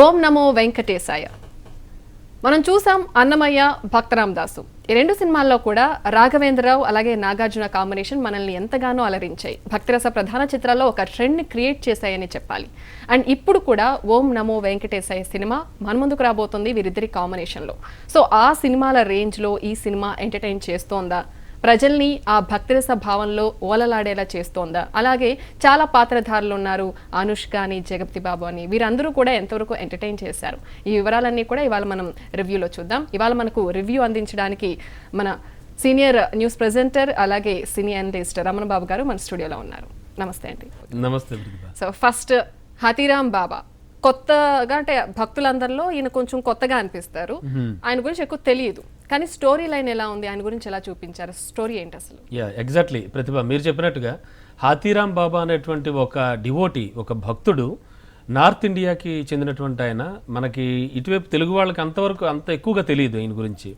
ఓం నమో వెంకటేశాయ. మనం చూసాం అన్నమయ్య, భక్తరామదాసు. ఈ రెండు సినిమాల్లో కూడా రాఘవేంద్రరావు అలాగే నాగార్జున కాంబినేషన్ మనల్ని ఎంతగానో అలరించాయి. భక్తిరస ప్రధాన చిత్రాల్లో ఒక ట్రెండ్ని క్రియేట్ చేశాయని చెప్పాలి. అండ్ ఇప్పుడు కూడా ఓం నమో వెంకటేశాయ సినిమా మన ముందుకు రాబోతుంది వీరిద్దరి కాంబినేషన్లో. సో ఆ సినిమాల రేంజ్లో ఈ సినిమా ఎంటర్టైన్ చేస్తోందా, ప్రజల్ని ఆ భక్తిరస భావంలో ఓలలాడేలా చేస్తోందా? అలాగే చాలా పాత్రధారులు ఉన్నారు, అనుష్క అని, జగపతి బాబు అని, వీరందరూ కూడా ఎంతవరకు ఎంటర్టైన్ చేశారు? ఈ వివరాలన్నీ కూడా ఇవాళ మనం రివ్యూలో చూద్దాం. ఇవాళ మనకు రివ్యూ అందించడానికి మన సీనియర్ న్యూస్ ప్రెజెంటర్ అలాగే సీనియర్ అనలిస్ట్ రమణ బాబు గారు మన స్టూడియోలో ఉన్నారు. నమస్తే అండి. నమస్తే. సో ఫస్ట్ హాతీరామ్ బాబా కొత్తగా, అంటే భక్తులందరిలో ఈయన కొంచెం కొత్తగా అనిపిస్తారు. ఆయన గురించి ఎక్కువ తెలియదు, కానీ స్టోరీ లైన్ ఎలా ఉంది, ఆయన గురించి ఎలా చూపించారు, స్టోరీ ఏంటి అసలు? ఎగ్జాక్ట్లీ ప్రతిభ, మీరు చెప్పినట్టుగా హాతీరామ్ బాబా అనేటువంటి ఒక డివోటీ, ఒక భక్తుడు, నార్త్ ఇండియాకి చెందినటువంటి ఆయన. మనకి ఇటువైపు తెలుగు వాళ్ళకి అంతవరకు అంత ఎక్కువగా తెలియదు ఆయన గురించి.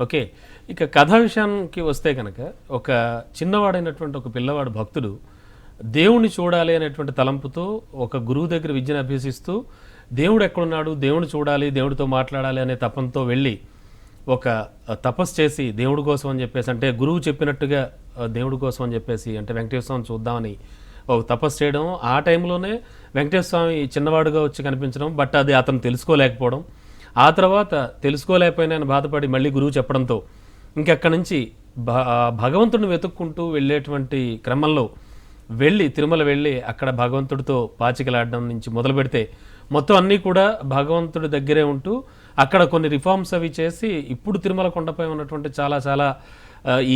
ఓకే, ఇక కథా విషయానికి వస్తే కనుక, ఒక చిన్నవాడైనటువంటి ఒక పిల్లవాడు భక్తుడు దేవుణ్ణి చూడాలి అనేటువంటి తలంపుతో ఒక గురువు దగ్గర విద్యను అభ్యసిస్తూ దేవుడు ఎక్కడున్నాడు, దేవుడిని చూడాలి, దేవుడితో మాట్లాడాలి అనే తపంతో వెళ్ళి ఒక తపస్సు చేసి దేవుడి కోసం అని చెప్పేసి, అంటే గురువు చెప్పినట్టుగా దేవుడి కోసం అని చెప్పేసి, అంటే వెంకటేశ్వర స్వామి చూద్దామని ఒక తపస్సు చేయడం. ఆ టైంలోనే వెంకటేశ్వర స్వామి చిన్నవాడుగా వచ్చి కనిపించడం, బట్ అది అతను తెలుసుకోలేకపోవడం. ఆ తర్వాత తెలుసుకోలేకపోయినా ఆయన బాధపడి మళ్ళీ గురువు చెప్పడంతో ఇంకెక్కడి నుంచి భగవంతుడిని వెతుక్కుంటూ వెళ్ళేటువంటి క్రమంలో వెళ్ళి తిరుమల వెళ్ళి అక్కడ భగవంతుడితో పాచికలాడడం నుంచి మొదలు పెడితే మొత్తం అన్నీ కూడా భగవంతుడి దగ్గరే ఉంటూ అక్కడ కొన్ని రిఫార్మ్స్ అవి చేసి ఇప్పుడు తిరుమల కొండపై ఉన్నటువంటి చాలా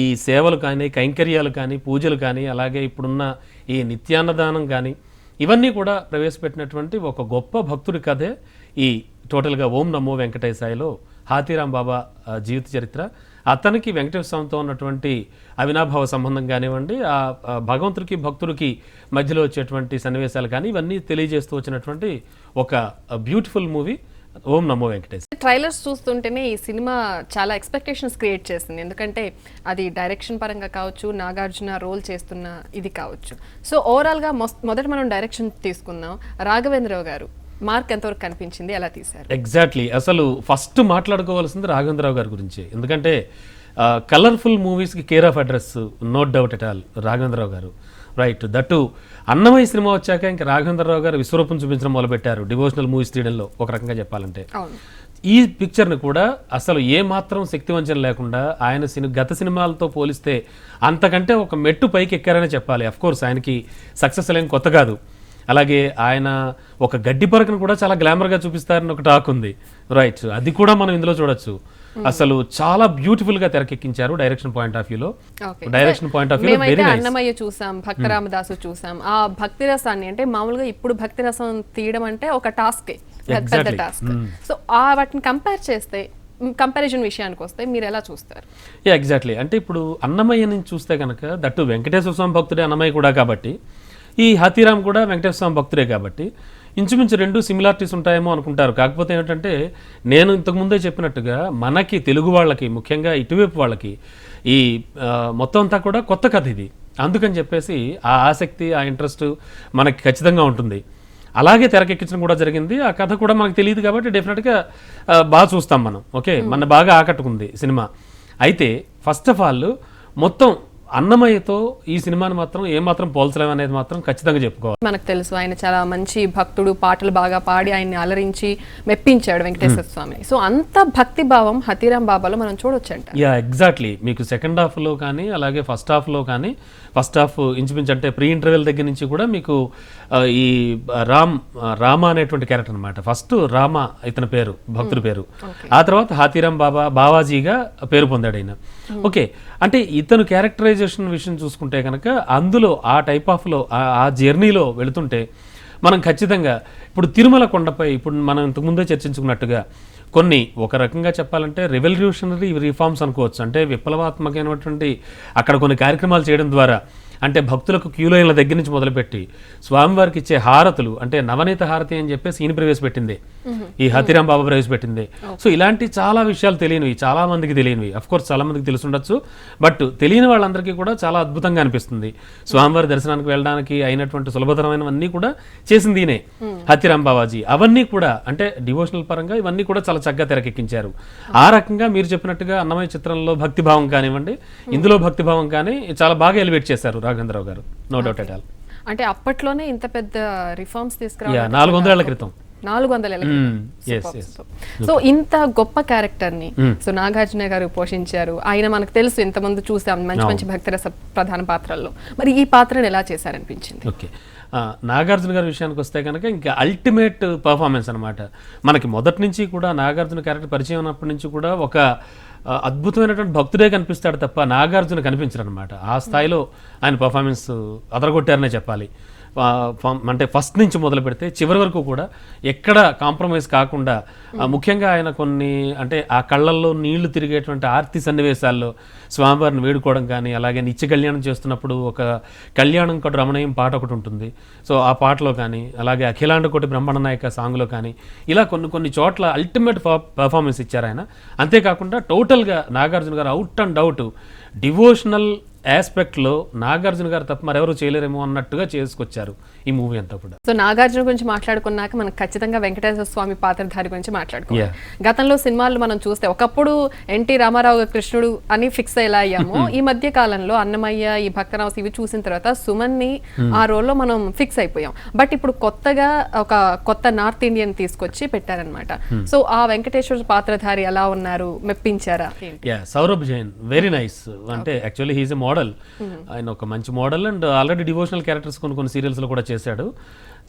ఈ సేవలు కానీ, కైంకర్యాలు కానీ, పూజలు కానీ, అలాగే ఇప్పుడున్న ఈ నిత్యాన్నదానం కానీ, ఇవన్నీ కూడా ప్రవేశపెట్టినటువంటి ఒక గొప్ప భక్తుడి కథే ఈ టోటల్గా ఓం నమో వెంకటేశాయలో హాతీరామ్ బాబా జీవిత చరిత్ర. అతనికి వెంకటేశ్వర స్వామితో ఉన్నటువంటి అవినాభావ సంబంధం కానివ్వండి, ఆ భగవంతుడికి భక్తుడికి మధ్యలో వచ్చేటువంటి సన్నివేశాలు కానీ, ఇవన్నీ తెలియజేస్తూ వచ్చినటువంటి ఒక బ్యూటిఫుల్ మూవీ ఓం నమో వెంకటేశ్. ట్రైలర్స్ చూస్తుంటేనే ఈ సినిమా చాలా ఎక్స్పెక్టేషన్స్ క్రియేట్ చేసింది. ఎందుకంటే అది డైరెక్షన్ పరంగా కావచ్చు, నాగార్జున రోల్ చేస్తున్న ఇది కావచ్చు. సో ఓవరాల్గా మొదట మనం డైరెక్షన్ తీసుకుందాం. రాఘవేంద్రరావు గారు మార్క్ ఎంతవరకు కనిపించింది, ఎలా తీశారు? ఎగ్జాక్ట్లీ, అసలు ఫస్ట్ మాట్లాడుకోవాల్సింది రాఘవేంద్రరావు గారి గురించి. ఎందుకంటే కలర్ఫుల్ మూవీస్కి care of address, no doubt at all, Raghavendra Rao గారు. రైట్, దట్టు అన్నమయ్య సినిమా వచ్చాక ఇంకా రాఘవేంద్రరావు గారు విశ్వరూపం చూపించడం మొదలుపెట్టారు డివోషనల్ మూవీస్ తీయడంలో. ఒక రకంగా చెప్పాలంటే ఈ పిక్చర్ని కూడా అసలు ఏ మాత్రం శక్తివంచన లేకుండా ఆయన గత సినిమాలతో పోలిస్తే అంతకంటే ఒక మెట్టు పైకి ఎక్కారనే చెప్పాలి. అఫ్కోర్స్ ఆయనకి సక్సెస్ ఏం కొత్త కాదు. అలాగే ఆయన ఒక గడ్డి పరకను కూడా చాలా గ్లామర్గా చూపిస్తారని ఒక టాక్ ఉంది. రైట్, అది కూడా మనం ఇందులో చూడొచ్చు. అసలు చాలా బ్యూటిఫుల్ గా తెరకెక్కించారు డైరెక్షన్ పాయింట్ ఆఫ్ వ్యూలో. అన్నమయ్య చూసాం, భక్తరామదాసు చూసాం. ఆ భక్తి రసాన్ని, అంటే మామూలుగా ఇప్పుడు భక్తి రసం తీయడం అంటే ఒక టాస్క్, పెద్ద టాస్క్. సో వాటిని కంపేర్ చేస్తే, కంపారిజన్ విషయానికి వస్తే మీరు ఎలా చూస్తారు? ఎగ్జాక్ట్లీ, అంటే ఇప్పుడు అన్నమయ్య నుంచి చూస్తే కనుక, దట్టు వెంకటేశ్వర స్వామి భక్తుడే అన్నమయ్య కూడా కాబట్టి, ఈ హాతీరామ్ కూడా వెంకటేశ్వర స్వామి భక్తుడే కాబట్టి ఇంచుమించు రెండు సిమిలారిటీస్ ఉంటాయేమో అనుకుంటారు. కాకపోతే ఏంటంటే, నేను ఇంతకుముందే చెప్పినట్టుగా మనకి తెలుగు వాళ్ళకి, ముఖ్యంగా ఇటువైపు వాళ్ళకి ఈ మొత్తం అంతా కూడా కొత్త కథ ఇది. అందుకని చెప్పేసి ఆ ఆసక్తి, ఆ ఇంట్రెస్ట్ మనకి ఖచ్చితంగా ఉంటుంది. అలాగే తెరకెక్కించడం కూడా జరిగింది. ఆ కథ కూడా మనకు తెలియదు కాబట్టి డెఫినెట్గా బాగా చూస్తాం మనం. ఓకే, మన బాగా ఆకట్టుకుంది సినిమా. అయితే ఫస్ట్ ఆఫ్ ఆల్ మొత్తం అన్నమయ్యతో ఈ సినిమాని మాత్రం ఏమాత్రం పోల్చలేము అనేది మాత్రం ఖచ్చితంగా చెప్పుకోవాలి. మనకు తెలుసు ఆయన చాలా మంచి భక్తుడు, పాటలు బాగా పాడి ఆయన్ని అలరించి మెప్పించాడు వెంకటేశ్వర స్వామి. సో అంత భక్తి భావం హాతీరామ్ బాబాలో మనం చూడొచ్చంట. ఎగ్జాక్ట్లీ, మీకు సెకండ్ హాఫ్లో కానీ అలాగే ఫస్ట్ హాఫ్లో కానీ, ఫస్ట్ హాఫ్ ఇంచుమించు అంటే ప్రీ ఇంటర్వెల్ దగ్గర నుంచి కూడా మీకు ఈ రామ అనేటువంటి క్యారెక్టర్ అనమాట. ఫస్ట్ రామ ఇతని పేరు, భక్తుడి పేరు. ఆ తర్వాత హాతీరామ్ బాబా, బావాజీగా పేరు పొందాడు ఆయన. ఓకే, అంటే ఇతను క్యారెక్టరైజేషన్ విషయం చూసుకుంటే కనుక అందులో ఆ టైప్ ఆఫ్లో ఆ జర్నీలో వెళుతుంటే మనం ఖచ్చితంగా ఇప్పుడు తిరుమల కొండపై ఇప్పుడు మనం ఇంతకుముందే చర్చించుకున్నట్టుగా కొన్ని ఒక రకంగా చెప్పాలంటే రెవల్యూషనరీ రిఫార్మ్స్ అనుకోవచ్చు. అంటే విప్లవాత్మకమైనటువంటి అక్కడ కొన్ని కార్యక్రమాలు చేయడం ద్వారా అంటే భక్తులకు క్యూ లైన్ల దగ్గర నుంచి మొదలుపెట్టి స్వామివారికి ఇచ్చే హారతులు, అంటే నవనీత హారతి అని చెప్పేసి ఈయన ప్రవేశపెట్టింది, ఈ హాతీరాం బాబా ప్రవేశపెట్టింది. సో ఇలాంటి చాలా విషయాలు తెలియనివి, చాలా మందికి తెలియనివి, అఫ్ కోర్స్ చాలా మందికి తెలుసుండొచ్చు, బట్ తెలియని వాళ్ళందరికీ కూడా చాలా అద్భుతంగా అనిపిస్తుంది. స్వామివారి దర్శనానికి వెళ్ళడానికి అయినటువంటి సులభతరమైనవన్నీ కూడా చేసింది ఈయనే, హాతీరాం బాబాజీ. అవన్నీ కూడా అంటే డివోషనల్ పరంగా ఇవన్నీ కూడా చాలా చక్కగా తెరకెక్కించారు. ఆ రకంగా మీరు చెప్పినట్టుగా అన్నమయ్య చిత్రంలో భక్తిభావం కానివ్వండి, ఇందులో భక్తిభావం కానీ చాలా బాగా ఎలివేట్ చేశారు రాఘవేంద్రరావు గారు, నో డౌట్ ఎట్ ఆల్. అంటే అప్పట్లోనే ఇంత పెద్ద రిఫార్మ్స్ తీసుకురా 400 ఏళ్ల క్రితం. 400 ఏళ్ల సో ఇంత గొప్ప క్యారెక్టర్ ని సో నాగార్జున గారు పోషించారు. ఆయన మనకు తెలుసు, ఇంతకుముందు చూసాం మంచి మంచి భక్తరస ప్రధాన పాత్రల్లో. మరి ఈ పాత్రను ఎలా చేశారనిపించింది? ఓకే, నాగార్జున గారి విషయానికి వస్తే కనుక ఇంకా అల్టిమేట్ పర్ఫార్మెన్స్ అనమాట. మనకి మొదటి నుంచి కూడా నాగార్జున క్యారెక్టర్ పరిచయం ఉన్నప్పటి నుంచి కూడా ఒక అద్భుతమైనటువంటి భక్తుడే కనిపిస్తాడు తప్ప నాగార్జున కనిపించరు అనమాట. ఆ స్థాయిలో ఆయన పర్ఫార్మెన్స్ అదరగొట్టారనే చెప్పాలి. అంటే ఫస్ట్ నుంచి మొదలు పెడితే చివరి వరకు కూడా ఎక్కడ కాంప్రమైజ్ కాకుండా, ముఖ్యంగా ఆయన కొన్ని అంటే ఆ కళ్ళల్లో నీళ్లు తిరిగేటువంటి ఆర్తి సన్నివేశాల్లో స్వామివారిని వేడుకోవడం కానీ, అలాగే నిత్య కళ్యాణం చేస్తున్నప్పుడు ఒక కళ్యాణం కూడా రమణీయం పాట ఒకటి ఉంటుంది. సో ఆ పాటలో కానీ, అలాగే అఖిలాండ కోటి బ్రహ్మాండ నాయక సాంగ్లో కానీ, ఇలా కొన్ని చోట్ల అల్టిమేట్ పర్ఫార్మెన్స్ ఇచ్చారు ఆయన. అంతేకాకుండా టోటల్గా నాగార్జున గారు అవుట్ అండ్ అవుట్ డివోషనల్ ఆస్పెక్ట్లో నాగార్జున గారు తప్ప మరెవరు చేయలేరేమో అన్నట్టుగా చేసుకొచ్చారు ఈ మూవీ అంతా కూడా. సో నాగార్జున గురించి మాట్లాడుకున్నాక మనం ఖచ్చితంగా వెంకటేశ్వర స్వామి పాత్రధారి గురించి మాట్లాడుకోవాలి. గతంలో సినిమాలు మనం చూస్తే ఒకప్పుడు ఎన్టీ రామారావు కృష్ణుడు అని ఫిక్స్ అయ్యేలా అయ్యాము. ఈ మధ్య కాలంలో అన్నమయ్య, ఈ భక్తరావు ఇవి చూసిన తర్వాత సుమన్ ని ఆ రోల్లో మనం ఫిక్స్ అయిపోయాం. బట్ ఇప్పుడు కొత్తగా ఒక కొత్త నార్త్ ఇండియన్ తీసుకొచ్చి పెట్టారనమాట. సో ఆ వెంకటేశ్వర పాత్రధారి ఎలా ఉన్నారు, మెప్పించారా? Saurabh Jain very nice. అంటే యాక్చువల్లీ హీఈస్ ఎ మోడల్. ఆయన ఒక మంచి model and already devotional characters కొన్ని సీరియల్స్ లో కూడా చేశాడు.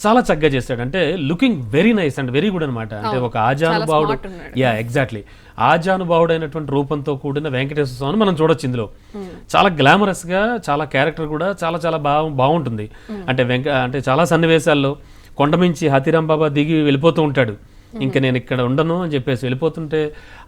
చాలా చక్కగా చేశాడు. అంటే looking very nice and very good అనమాట. అంటే ఒక ఆజానుభావుడు, ఎగ్జాక్ట్లీ ఆజానుభావుడైనటువంటి రూపంతో కూడిన వెంకటేశ్వర స్వామిని మనం చూడొచ్చు ఇందులో. చాలా గ్లామరస్ గా, చాలా క్యారెక్టర్ కూడా చాలా చాలా బాగుంటుంది. అంటే చాలా సన్నివేశాల్లో కొండమించి హాతీరాం బాబా దిగి వెళ్ళిపోతూ ఉంటాడు. ఇంకా నేను ఇక్కడ ఉండను అని చెప్పేసి వెళ్ళిపోతుంటే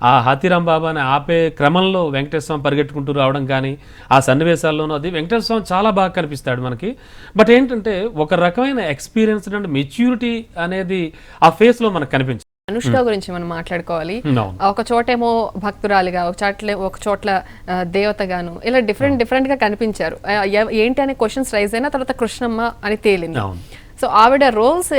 ఆ హాతీరాం బాబాని ఆపే క్రమంలో వెంకటేశ్వర స్వామి పరిగెట్టుకుంటూ రావడం కానీ, ఆ సన్నివేశాల్లోనూ అది వెంకటేశ్వర స్వామి చాలా బాగా కనిపిస్తాడు మనకి. బట్ ఏంటంటే ఒక రకమైన ఎక్స్పీరియన్స్ అండ్ మెచ్యూరిటీ అనేది ఆ ఫేస్ లో మనకు కనిపించింది. అనుష్క గురించి మనం మాట్లాడుకోవాలి. ఒక చోటేమో భక్తురాలిగా, ఒక చోట్ల దేవతగాను, ఇలా డిఫరెంట్ గా కనిపించారు. ఏంటి అనే క్వశ్చన్స్ రైజ్ అయినా తర్వాత కృష్ణమ్మ అని తేలింది. సో ఆవిడ రోల్స్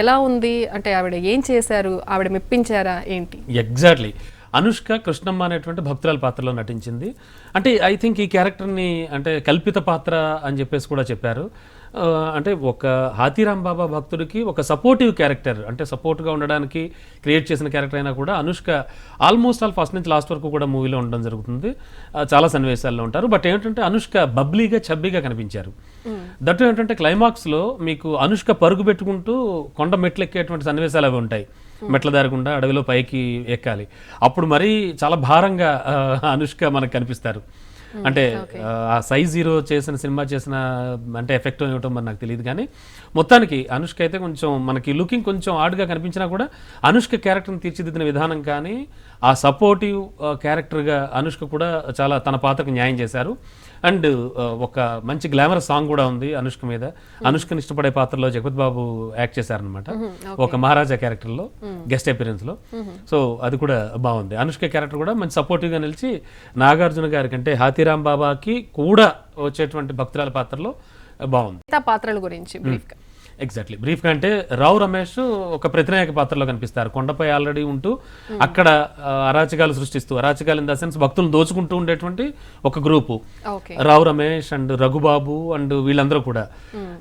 ఎలా ఉంది, అంటే ఆవిడ ఏం చేశారు, ఆవిడ మెప్పించారా ఏంటి? ఎగ్జాక్ట్లీ అనుష్క కృష్ణమ్మ అనేటువంటి భక్తురాల పాత్రలో నటించింది. అంటే ఐ థింక్ ఈ క్యారెక్టర్ని అంటే కల్పిత పాత్ర అని చెప్పేసి కూడా చెప్పారు. అంటే ఒక హాతీరాం బాబా భక్తుడికి ఒక సపోర్టివ్ క్యారెక్టర్, అంటే సపోర్ట్గా ఉండడానికి క్రియేట్ చేసిన క్యారెక్టర్ అయినా కూడా అనుష్క ఆల్మోస్ట్ ఫస్ట్ నుంచి లాస్ట్ వరకు కూడా మూవీలో ఉండడం జరుగుతుంది. చాలా సన్నివేశాల్లో ఉంటారు. బట్ ఏంటంటే అనుష్క బబ్లీగా, చబ్బీగా కనిపించారు. దట్టు ఏంటంటే క్లైమాక్స్లో మీకు అనుష్క పరుగు పెట్టుకుంటూ కొండ మెట్లు ఎక్కేటువంటి సన్నివేశాలు అవి ఉంటాయి. మెట్ల దారకుండా అడవిలో పైకి ఎక్కాలి. అప్పుడు మరీ చాలా భారంగా అనుష్క మనకు కనిపిస్తారు. అంటే ఆ సైజ్ హీరో చేసిన సినిమా చేసిన అంటే ఎఫెక్ట్ ఏమిటో మరి నాకు తెలియదు, కానీ మొత్తానికి అనుష్క అయితే కొంచెం మనకి లుకింగ్ కొంచెం ఆడ్గా కనిపించినా కూడా అనుష్క క్యారెక్టర్ని తీర్చిదిద్దిన విధానం కానీ, ఆ సపోర్టివ్ క్యారెక్టర్గా అనుష్క కూడా చాలా తన పాత్రకు న్యాయం చేశారు. అండ్ ఒక మంచి గ్లామరస్ సాంగ్ కూడా ఉంది అనుష్క మీద. అనుష్కని ఇష్టపడే పాత్రలో జగపతి బాబు యాక్ట్ చేశారనమాట, ఒక మహారాజా క్యారెక్టర్లో గెస్ట్ అపిరెన్స్ లో. సో అది కూడా బాగుంది. అనుష్క క్యారెక్టర్ కూడా మంచి సపోర్టివ్ గా నిలిచి నాగార్జున గారి కంటే హాతీరాం బాబాకి కూడా వచ్చేటువంటి భక్తురాల పాత్రలో బాగుంది. పాత్రల గురించి బ్రీఫ్ గా. ఎగ్జాక్ట్లీ బ్రీఫ్ గా అంటే రావు రమేష్ ఒక ప్రతినాయక పాత్రలో కనిపిస్తారు. కొండపై ఆల్రెడీ ఉంటూ అక్కడ అరాచకాలు సృష్టిస్తూ, అరాచకాలు ఇన్ ద సెన్స్ భక్తులను దోచుకుంటూ ఉండేటువంటి ఒక group, Rao Ramesh and Raghubabu and వీళ్ళందరూ కూడా,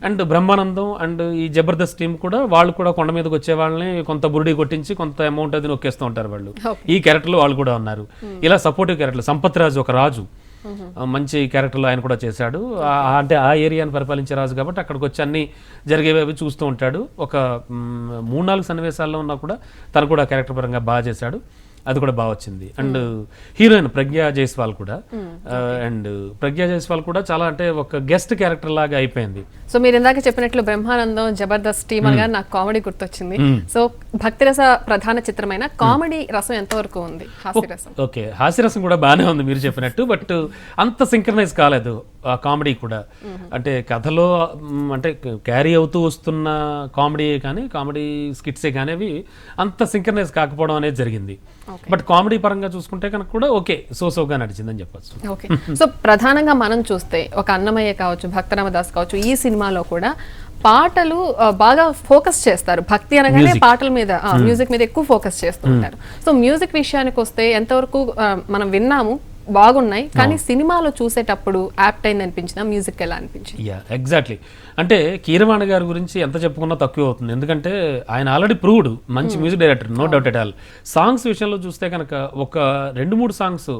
అండ్ బ్రహ్మానందం అండ్ ఈ జబర్దస్త్ టీం కూడా, వాళ్ళు కూడా కొండ మీదకి వచ్చే వాళ్ళని కొంత బురుడి కొట్టించి కొంత అమౌంట్ అది నొక్కేస్తూ ఉంటారు వాళ్ళు. ఈ క్యారెక్టర్లో వాళ్ళు కూడా ఉన్నారు. ఇలా సపోర్టివ్ క్యారెక్టర్. సంపత్ రాజు ఒక రాజు, మంచి క్యారెక్టర్లో ఆయన కూడా చేశాడు. అంటే ఆ ఏరియాని పరిపాలించే రాజు కాబట్టి అక్కడికి వచ్చి అన్ని జరిగేవి చూస్తూ ఉంటాడు. ఒక 3-4 సన్నివేశాల్లో ఉన్నా కూడా తను కూడా క్యారెక్టర్ పరంగా బాగా చేశాడు. అది కూడా బాగా వచ్చింది. అండ్ హీరోయిన్ ప్రజ్ఞా జైస్వాల్ కూడా అండ్ ప్రజ్ఞా జైస్వాల్ కూడా చాలా అంటే ఒక గెస్ట్ క్యారెక్టర్ లాగా అయిపోయింది. సో మీరు ఇందాక చెప్పినట్లు బ్రహ్మానందం జబర్దస్త్ టీమ్ అనగా నాకు కామెడీ గుర్తొచ్చింది. సో భక్తిరస ప్రధాన చిత్రమైన కామెడీ రసం ఎంతవరకు ఉంది? హాస్యరసం ఓకే, హాస్యరసం కూడా బాగానే ఉంది మీరు చెప్పినట్టు, బట్ అంత సింక్రనైజ్ కాలేదు ఆ కామెడీ కూడా. అంటే కథలో అంటే క్యారీ అవుతూ వస్తున్న కామెడీ కానీ కామెడీ స్కిట్సే కానీ అవి అంత సింక్రనైజ్ కాకపోవడం అనేది జరిగింది. బట్ కామెడీ పరంగా చూసుకుంటే కనుక కూడా ఓకే, సోగా నడిచిందని చెప్పొచ్చు. ఓకే, సో ప్రధానంగా మనం చూస్తే ఒక అన్నమయ్య కావచ్చు, భక్తరామదాస్ కావచ్చు, ఈ సినిమాలో కూడా పాటలు బాగా ఫోకస్ చేస్తారు. భక్తి అనగానే పాటల మీద, మ్యూజిక్ మీద ఎక్కువ ఫోకస్ చేస్తూ ఉంటారు. సో మ్యూజిక్ విషయానికి వస్తే ఎంతవరకు మనం విన్నాము, బాగున్నాయి, కానీ సినిమాలో చూసేటప్పుడు యాప్ట్ అయింది అనిపించిన మ్యూజిక్ ఎలా అనిపించింది? ఎగ్జాక్ట్లీ. అంటే కీరవాణి గారి గురించి ఎంత చెప్పుకున్నా తక్కువ అవుతుంది, ఎందుకంటే ఆయన ఆల్రెడీ ప్రూవ్డ్ మంచి music director, no doubt at all. Songs విషయంలో చూస్తే కనుక ఒక 2-3 సాంగ్స్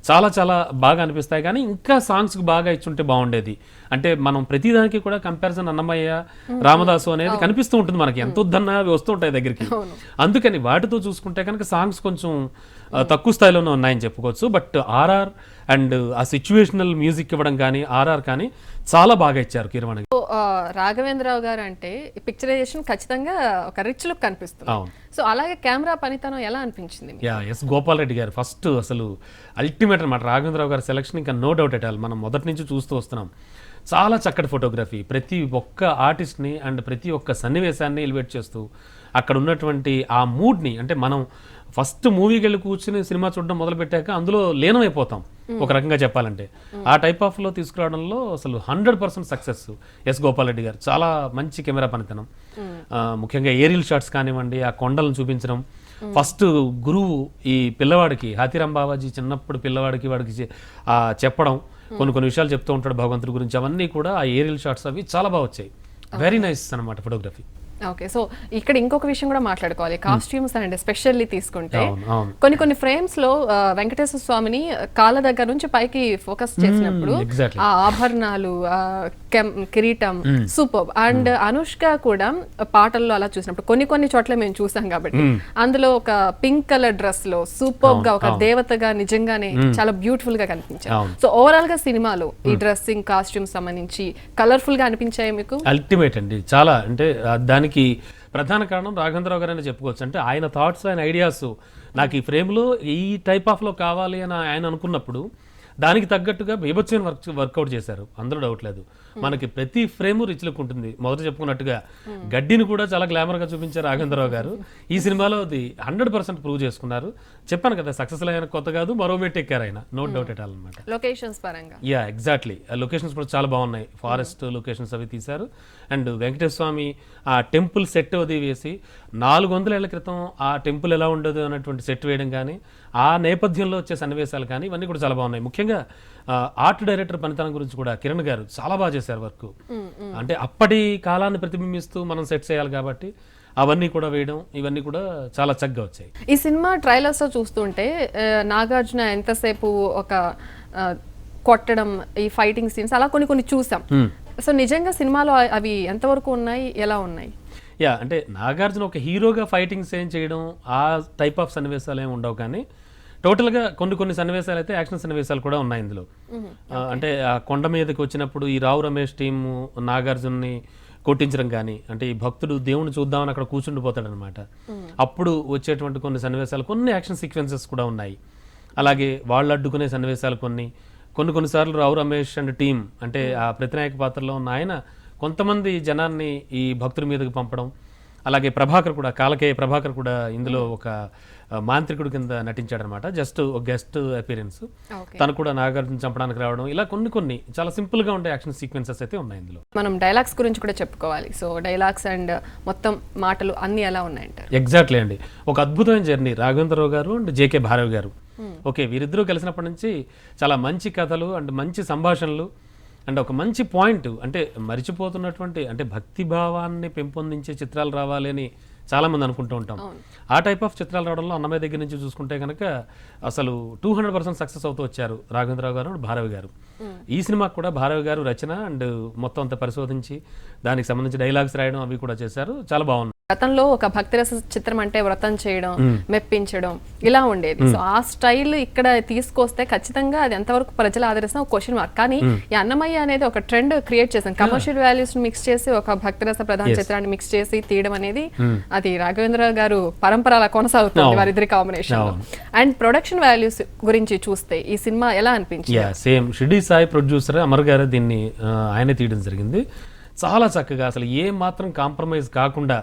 చాలా చాలా బాగా అనిపిస్తాయి, కానీ ఇంకా సాంగ్స్కి బాగా ఇచ్చుంటే బాగుండేది. అంటే మనం ప్రతిదానికి కూడా కంపారిజన్ అన్నమయ్య రామదాసు అనేది కనిపిస్తూ ఉంటుంది మనకి, ఎంత వద్దన్నా అవి వస్తూ ఉంటాయి దగ్గరికి. అందుకని వాటితో చూసుకుంటే కనుక సాంగ్స్ కొంచెం తక్కువ స్థాయిలోనే ఉన్నాయని చెప్పుకోవచ్చు. బట్ ఆర్ఆర్ అండ్ ఆ సిచ్యువేషనల్ మ్యూజిక్ ఇవ్వడం కానీ ఆర్ఆర్ కానీ చాలా బాగా ఇచ్చారు కీరవాణి. రాఘవేంద్రరావు గారు అంటే పిక్చరైజేషన్ ఖచ్చితంగా ఒక రిచ్ లుక్ కనిపిస్తుంది. సో అలాగే కెమెరా పనితనం ఎలా అనిపించింది? ఎస్ గోపాల్ రెడ్డి గారు ఫస్ట్ అసలు అల్టిమేట్ అనమాట. రాఘవేంద్రరావు గారి సెలక్షన్ ఇంకా నో డౌట్ ఎట్ ఆల్, మనం మొదటి నుంచి చూస్తూ వస్తున్నాం. చాలా చక్కటి ఫోటోగ్రఫీ, ప్రతి ఒక్క ఆర్టిస్ట్ని అండ్ ప్రతి ఒక్క సన్నివేశాన్ని ఎలివేట్ చేస్తూ అక్కడ ఉన్నటువంటి ఆ మూడ్ని, అంటే మనం ఫస్ట్ మూవీకి వెళ్ళి కూర్చుని సినిమా చూడడం మొదలుపెట్టాక అందులో లీనమైపోతాం ఒక రకంగా చెప్పాలంటే. ఆ టైప్ ఆఫ్లో తీసుకురావడంలో అసలు 100% సక్సెస్ ఎస్ గోపాల్ రెడ్డి గారు. చాలా మంచి కెమెరా పనితనం, ముఖ్యంగా ఏరియల్ షాట్స్ కానివ్వండి, ఆ కొండలను చూపించడం. ఫస్ట్ గురువు ఈ పిల్లవాడికి హాతీరాం బాబాజీ చిన్నప్పుడు పిల్లవాడికి వాడికి చెప్పడం, కొన్ని విషయాలు చెప్తూ ఉంటాడు భగవంతుడి గురించి, అవన్నీ కూడా ఆ ఏరియల్ షాట్స్ అవి చాలా బాగా వచ్చాయి. వెరీ నైస్ అనమాట ఫోటోగ్రఫీ. ఓకే, సో ఇక్కడ ఇంకొక విషయం కూడా మాట్లాడుకోవాలి. కాస్ట్యూమ్స్ అండ్ ఎస్పెషల్లీ తీసుకుంటే కొన్ని ఫ్రేమ్స్ లో వెంకటేశ్వర స్వామిని కాళ్ళ దగ్గర నుంచి పైకి ఫోకస్ చేసినప్పుడు ఆ ఆభరణాలు, కిరీటం సూపర్. అండ్ అనుష్క కూడా పాటల్లో అలా చూసినప్పుడు కొన్ని చోట్ల మేము చూసాం కాబట్టి అందులో ఒక పింక్ కలర్ డ్రెస్ లో సూపర్ గా ఒక దేవతగా నిజంగానే చాలా బ్యూటిఫుల్ గా కనిపించారు. సో ఓవరాల్ గా సినిమాలో ఈ డ్రెస్సింగ్ కాస్ట్యూమ్ సంబంధించి కలర్ఫుల్ గా అనిపించాయి మీకు? అల్టిమేట్ అండి, చాలా. అంటే దానికి ప్రధాన కారణం రాఘవేంద్రరావు గారు అని చెప్పుకోవచ్చు. అంటే ఆయన థాట్స్, ఆయన ఐడియాస్, నాకు ఈ ఫ్రేమ్లో ఈ టైప్ ఆఫ్లో కావాలి అని ఆయన అనుకున్నప్పుడు దానికి తగ్గట్టుగా బీభత్సమైన వర్కౌట్ చేశారు, అందులో డౌట్ లేదు. మనకి ప్రతి ఫ్రేమ్ రిచ్ లుక్ ఉంటుంది. మొదట చెప్పుకున్నట్టుగా గడ్డిని కూడా చాలా గ్లామర్గా చూపించారు రాఘవేంద్రరావు గారు. ఈ సినిమాలో అది 100% ప్రూవ్ చేసుకున్నారు. చెప్పాను కదా, సక్సెస్ అయిన కొత్త కాదు, మరో మెట్టు ఎక్కారు ఆయన, నో డౌట్ ఎట్ ఆల్ అనమాట. లొకేషన్స్ పరంగా ఎగ్జాక్ట్లీ, లొకేషన్స్ కూడా చాలా బాగున్నాయి. ఫారెస్ట్ లొకేషన్స్ అవి తీశారు. అండ్ వెంకటేశ్వర స్వామి ఆ టెంపుల్ సెట్ అది వేసి 400 ఏళ్ల క్రితం ఆ టెంపుల్ ఎలా ఉండదు అన్నటువంటి సెట్ వేయడం కానీ, ఆ నేపథ్యంలో వచ్చే సన్నివేశాలు కానీ ఇవన్నీ కూడా చాలా బాగున్నాయి. ముఖ్యంగా ఆర్ట్ డైరెక్టర్ పనితనం గురించి కూడా కిరణ్ గారు చాలా బాగా చేశారు వర్క్. అంటే అప్పటి కాలాన్ని ప్రతిబింబిస్తూ మనం సెట్ చేయాలి కాబట్టి అవన్నీ కూడా వేయడం, ఇవన్నీ కూడా చాలా చక్కగా వచ్చాయి. ఈ సినిమా ట్రైలర్స్ చూస్తుంటే నాగార్జున ఎంతసేపు ఒక కొట్టడం, ఈ ఫైటింగ్ సీన్స్ అలా కొన్ని చూసాం. సో నిజంగా సినిమాలో అవి ఎంతవరకు ఉన్నాయి, ఎలా ఉన్నాయి? అంటే నాగార్జున ఒక హీరోగా ఫైటింగ్స్ ఏం చేయడం, ఆ టైప్ ఆఫ్ సన్నివేశాలు ఏమి ఉండవు, కానీ టోటల్గా కొన్ని సన్నివేశాలు అయితే యాక్షన్ సన్నివేశాలు కూడా ఉన్నాయి ఇందులో. అంటే ఆ కొండ మీదకి వచ్చినప్పుడు ఈ రావు రమేష్ టీమ్ నాగార్జున్ని కొట్టించడం కానీ, అంటే ఈ భక్తుడు దేవుని చూద్దామని అక్కడ కూర్చుండిపోతాడు అనమాట, అప్పుడు వచ్చేటువంటి కొన్ని సన్నివేశాలు, కొన్ని యాక్షన్ సీక్వెన్సెస్ కూడా ఉన్నాయి. అలాగే వాళ్ళు అడ్డుకునే సన్నివేశాలు కొన్నిసార్లు రావు రమేష్ అండ్ టీం, అంటే ఆ ప్రతినాయక పాత్రలో ఉన్న ఆయన కొంతమంది జనాన్ని ఈ భక్తుడి మీదకి పంపడం. అలాగే ప్రభాకర్ కూడా, కాలకేయ ప్రభాకర్ కూడా ఇందులో ఒక మాంత్రికుడు కింద నటించాడనమాట, జస్ట్ ఒక గెస్ట్ అపీరెన్స్. తను కూడా నాగార్జున చంపడానికి రావడం, ఇలా కొన్ని చాలా సింపుల్ గా ఉండే యాక్షన్ సీక్వెన్సెస్ అయితే ఉన్నాయి ఇందులో. మనం డైలాగ్స్ గురించి కూడా చెప్పుకోవాలి. సో డైలాగ్స్ అండ్ మొత్తం మాటలు అన్ని ఎలా ఉన్నాయంటారు? ఎగ్జాక్ట్లీ అండి, ఒక అద్భుతమైన జర్నీ రాఘవేంద్రరావు గారు అండ్ జేకే భారవి గారు. ఓకే, వీరిద్దరూ కలిసినప్పటి నుంచి చాలా మంచి కథలు అండ్ మంచి సంభాషణలు అండ్ ఒక మంచి పాయింట్, అంటే మరిచిపోతున్నటువంటి, అంటే భక్తి భావాన్ని పెంపొందించే చిత్రాలు రావాలి అని చాలామంది అనుకుంటూ ఉంటాం. ఆ టైప్ ఆఫ్ చిత్రాలు రావడంలో అన్నమయ్య దగ్గర నుంచి చూసుకుంటే కనుక అసలు 200% సక్సెస్ అవుతూ వచ్చారు రాఘవేంద్రరావు గారు, భారవి గారు. ఈ సినిమాకు కూడా భారవి గారు రచన అండ్ మొత్తం అంతా పరిశోధించి దానికి సంబంధించి డైలాగ్స్ రాయడం అవి కూడా చేశారు, చాలా బాగున్నాయి. గతంలో ఒక భక్తిరస చిత్రం అంటే వ్రతం చేయడం, మెప్పించడం ఇలా ఉండేది. సో ఆ స్టైల్ ఇక్కడ తీసుకొస్తే ఖచ్చితంగా అది ఎంతవరకు ప్రజలు ఆదరిస్తున్న ఒక క్వశ్చన్ మార్క్. కానీ ఈ అన్నమయ్య అనేది ఒక ట్రెండ్ క్రియేట్ చేశాం. కమర్షియల్ వాల్యూస్ మిక్స్ చేసి ఒక భక్తిరస ప్రధాన చిత్రాన్ని మిక్స్ చేసి తీయడం అనేది అది రాఘవేంద్ర గారు పరంపర అలా కొనసాగుతుంది వారిద్దరి కాంబినేషన్. అండ్ ప్రొడక్షన్ వాల్యూస్ గురించి చూస్తే ఈ సినిమా ఎలా అనిపించింది? సేమ్ షిర్డీ సాయి ప్రొడ్యూసర్ అమర్ గారు దీన్ని ఆయనే తీయడం జరిగింది. చాలా చక్కగా అసలు ఏ మాత్రం కాంప్రమైజ్ కాకుండా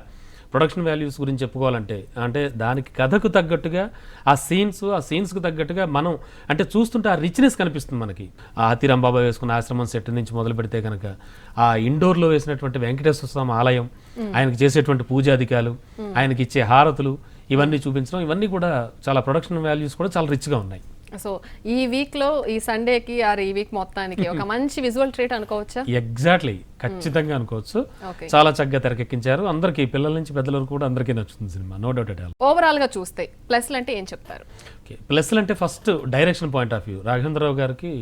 ప్రొడక్షన్ వాల్యూస్ గురించి చెప్పుకోవాలంటే అంటే దానికి కథకు తగ్గట్టుగా ఆ సీన్స్కు తగ్గట్టుగా మనం అంటే చూస్తుంటే ఆ రిచ్నెస్ కనిపిస్తుంది మనకి. ఆ హాతీరాం బాబా వేసుకున్న ఆశ్రమం సెట్ నుంచి మొదలు పెడితే కనుక ఆ ఇండోర్లో వేసినటువంటి వెంకటేశ్వర స్వామి ఆలయం, ఆయనకి చేసేటువంటి పూజాధికాలు, ఆయనకి ఇచ్చే హారతులు ఇవన్నీ చూపించడం, ఇవన్నీ కూడా చాలా ప్రొడక్షన్ వాల్యూస్ కూడా చాలా రిచ్గా ఉన్నాయి. సో ఈ వీక్ లో ఈ సండేకి ఆర్ ఈ వీక్ మొత్తానికి ఒక మంచి విజువల్ ట్రీట్ అనుకోవచ్చా? ఎగ్జాక్ట్లీ, ఖచ్చితంగా అనుకోవచ్చు. చాలా చక్కగా తెరకెక్కించారు. అందరికీ, పిల్లల నుంచి పెద్దల వరకు కూడా అందరికీ నచ్చుతుంది cinema, no doubt at all. Overall గా చూస్తే ప్లస్లు అంటే ఏం చెప్తారు? ప్లస్లు అంటే first direction point of view. Raghavendra Rao గారికి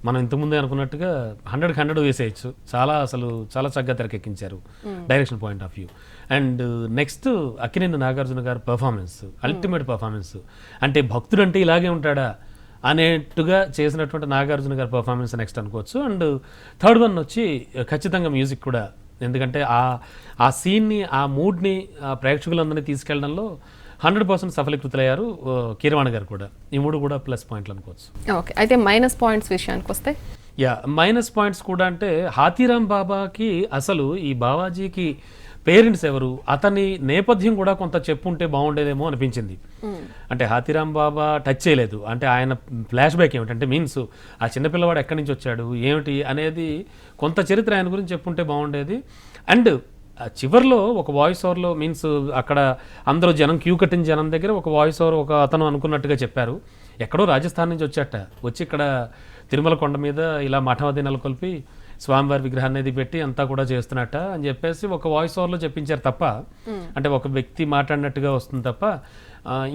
మనం ఇంతకుముందే అనుకున్నట్టుగా 100కి 100 వేసేయచ్చు. అసలు చాలా చక్కగా తెరకెక్కించారు direction point of view. And next Akkineni Nagarjuna గారి పర్ఫార్మెన్స్, అల్టిమేట్ పర్ఫార్మెన్స్. అంటే భక్తుడు అంటే ఇలాగే ఉంటాడా అనేట్టుగా చేసినటువంటి నాగార్జున గారి పర్ఫార్మెన్స్ నెక్స్ట్ అనుకోవచ్చు. అండ్ థర్డ్ వన్ వచ్చి ఖచ్చితంగా మ్యూజిక్ కూడా. ఎందుకంటే ఆ సీన్ని, ఆ మూడ్ని ప్రేక్షకులందరినీ తీసుకెళ్లడంలో 100% సఫలీకృతులయ్యారు కీరవాణి గారు కూడా. ఈ మూడు కూడా ప్లస్ పాయింట్లు అనుకోవచ్చు. ఓకే, అయితే మైనస్ పాయింట్స్ విషయానికి వస్తే మైనస్ పాయింట్స్ కూడా అంటే హాతీరాం బాబాకి అసలు ఈ బావాజీకి పేరెంట్స్ ఎవరు, అతని నేపథ్యం కూడా కొంత చెప్పుంటే బాగుండేదేమో అనిపించింది. అంటే హాతీరాం బాబా టచ్ చేయలేదు. అంటే ఆయన ఫ్లాష్ బ్యాక్ ఏమిటంటే మీన్స్ ఆ చిన్నపిల్లవాడు ఎక్కడి నుంచి వచ్చాడు ఏమిటి అనేది కొంత చరిత్ర ఆయన గురించి చెప్పుంటే బాగుండేది. అండ్ చివర్లో ఒక వాయిస్ ఓవర్లో మీన్స్ అక్కడ అందరూ జనం క్యూ కట్టిన జనం దగ్గర ఒక వాయిస్ ఓవర్ ఒక అతను అనుకున్నట్టుగా చెప్పారు. ఎక్కడో రాజస్థాన్ నుంచి వచ్చి ఇక్కడ తిరుమల కొండ మీద ఇలా మఠమది నెలకొల్పి స్వామివారి విగ్రహాన్ని అనేది పెట్టి అంతా కూడా చేస్తున్నట్ట అని చెప్పేసి ఒక వాయిస్ ఓవర్లో చెప్పించారు తప్ప, అంటే ఒక వ్యక్తి మాట్లాడినట్టుగా వస్తుంది తప్ప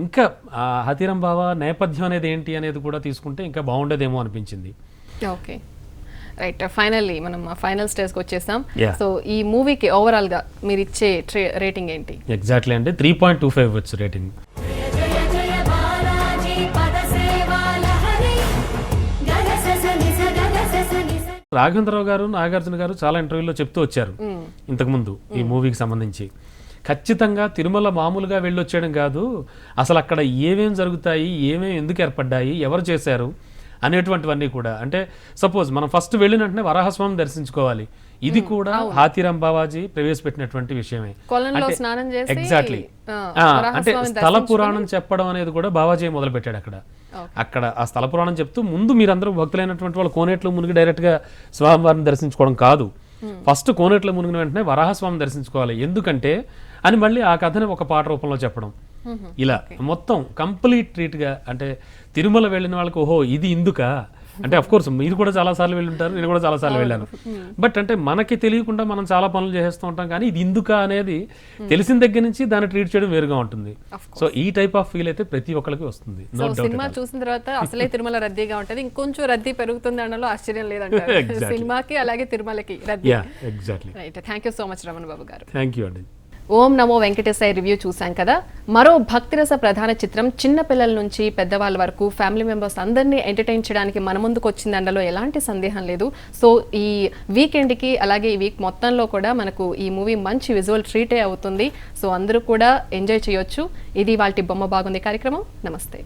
ఇంకా హాతీరాం బాబా నేపథ్యం అనేది ఏంటి అనేది కూడా తీసుకుంటే ఇంకా బాగుండేదేమో అనిపించింది. Okay, right. ఫైనల్లీ మనం ఫైనల్ స్టేజ్కి వచ్చేసాం. సో ఈ మూవీకి ఓవరాల్ గా మీరు ఇచ్చే రేటింగ్ ఏంటి? ఎగ్జాక్ట్లీ అంటే 3.25 ఇవ్వచ్చు రేటింగ్. రాఘవేంద్రరావు గారు, నాగార్జున గారు చాలా ఇంటర్వ్యూలో చెప్తూ వచ్చారు ఇంతకుముందు ఈ మూవీకి సంబంధించి. ఖచ్చితంగా తిరుమల మామూలుగా వెళ్ళొచ్చేయడం కాదు, అసలు అక్కడ ఏమేం జరుగుతాయి, ఏమేమి ఎందుకు ఏర్పడ్డాయి, ఎవరు చేశారు అనేటువంటివన్నీ కూడా. అంటే సపోజ్ మనం ఫస్ట్ వెళ్ళినట్టునే వరాహస్వామిని దర్శించుకోవాలి. ఇది కూడా హాతీరాం బావాజీ ప్రవేశపెట్టినటువంటి విషయమే. ఎగ్జాక్ట్లీ. అంటే స్థల పురాణం చెప్పడం అనేది కూడా బావాజీ మొదలు పెట్టాడు అక్కడ ఆ స్థల పురాణం చెప్తూ ముందు మీరందరూ భక్తులైనటువంటి వాళ్ళు కోనేట్లో మునిగి డైరెక్ట్ గా స్వామివారిని దర్శించుకోవడం కాదు, ఫస్ట్ కోనేట్లో మునిగిన వెంటనే వరాహస్వామిని దర్శించుకోవాలి ఎందుకంటే అని మళ్ళీ ఆ కథని ఒక పాట రూపంలో చెప్పడం. ఇలా మొత్తం కంప్లీట్ ట్రీట్ గా అంటే తిరుమల వెళ్ళిన వాళ్ళకి ఓహో ఇది ఇందుకా అంటే అఫ్ కోర్స్ మీరు కూడా చాలా సార్లు వెళ్ళి ఉంటారు, నేను కూడా చాలా సార్లు వెళ్ళాను. బట్ అంటే మనకి తెలియకుండా మనం చాలా పనులు చేస్తూ ఉంటాం, కానీ ఇది ఇందుకా అనేది తెలిసిన దగ్గర నుంచి దాన్ని ట్రీట్ చేయడం వేరుగా ఉంటుంది. సో ఈ టైప్ ఆఫ్ ఫీల్ అయితే ప్రతి ఒక్కరికి వస్తుంది. సినిమా చూసిన తర్వాత అసలే తిరుమల రద్దీగా ఉంటది, ఇంకొంచెం రద్దీ పెరుగుతుంది అనలో ఆశ్చర్యం లేదంటారు. సినిమాకి అలాగే తిరుమలకి రద్దీ. Exactly. Right, thank you so much Ramana Babu గారు. థ్యాంక్ యూ అండి. ఓం నమో వెంకటేశాయ రివ్యూ చూసాం కదా. మరో భక్తిరస ప్రధాన చిత్రం చిన్న పిల్లల నుంచి పెద్దవాళ్ళ వరకు ఫ్యామిలీ మెంబర్స్ అందరినీ ఎంటర్టైన్ చేయడానికి మన ముందుకు వచ్చింది అందులో ఎలాంటి సందేహం లేదు. సో ఈ వీకెండ్కి అలాగే ఈ వీక్ మొత్తంలో కూడా మనకు ఈ మూవీ మంచి విజువల్ ట్రీటే అవుతుంది. సో అందరూ కూడా ఎంజాయ్ చేయొచ్చు. ఇది వాళ్ళ బొమ్మ బాగుంది కార్యక్రమం. నమస్తే.